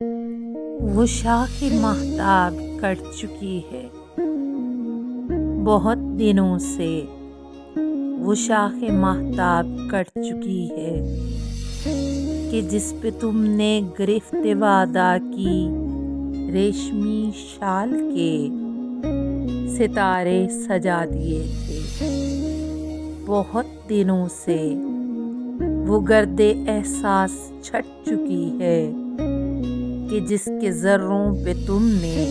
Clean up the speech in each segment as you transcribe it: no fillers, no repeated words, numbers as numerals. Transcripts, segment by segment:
وہ شاخ ماہتاب کٹ چکی ہے بہت دنوں سے، وہ شاخ ماہتاب کٹ چکی ہے کہ جس پہ تم نے گرفت وعدہ کی ریشمی شال کے ستارے سجا دیے تھے۔ بہت دنوں سے وہ گرد احساس چھٹ چکی ہے کہ جس کے ذروں پہ تم نے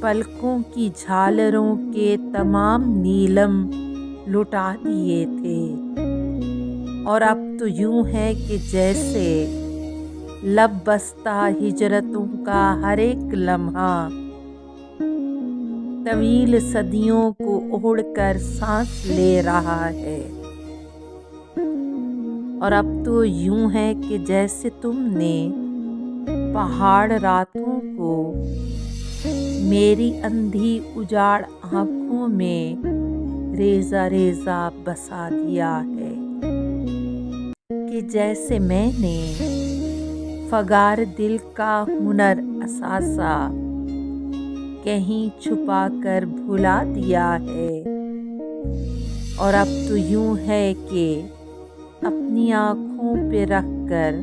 پلکوں کی جھالروں کے تمام نیلم لٹا دیے تھے، اور اب تو یوں ہے کہ جیسے لب بستہ ہجرتوں کا ہر ایک لمحہ طویل صدیوں کو اوڑھ کر سانس لے رہا ہے، اور اب تو یوں ہے کہ جیسے تم نے پہاڑ راتوں کو میری اندھی اجاڑ آنکھوں میں ریزہ ریزہ بسا دیا ہے، کہ جیسے میں نے فگار دل کا ہنر اثاثہ کہیں چھپا کر بھلا دیا ہے، اور اب تو یوں ہے کہ اپنی آنکھوں پہ رکھ کر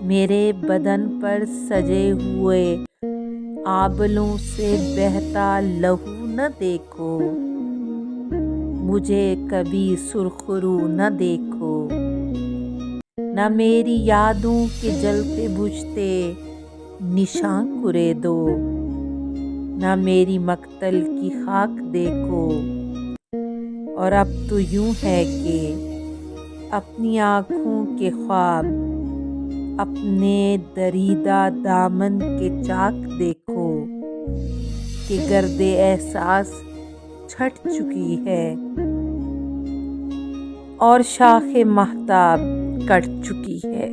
میرے بدن پر سجے ہوئے آبلوں سے بہتا لہو نہ دیکھو، مجھے کبھی سرخرو نہ دیکھو، نہ میری یادوں کے جلتے بجھتے نشاں کرے دو، نہ میری مقتل کی خاک دیکھو، اور اب تو یوں ہے کہ اپنی آنکھوں کے خواب اپنے دریدہ دامن کے چاک دیکھو، کہ گرد احساس چھٹ چکی ہے اور شاخ ماہتاب کٹ چکی ہے۔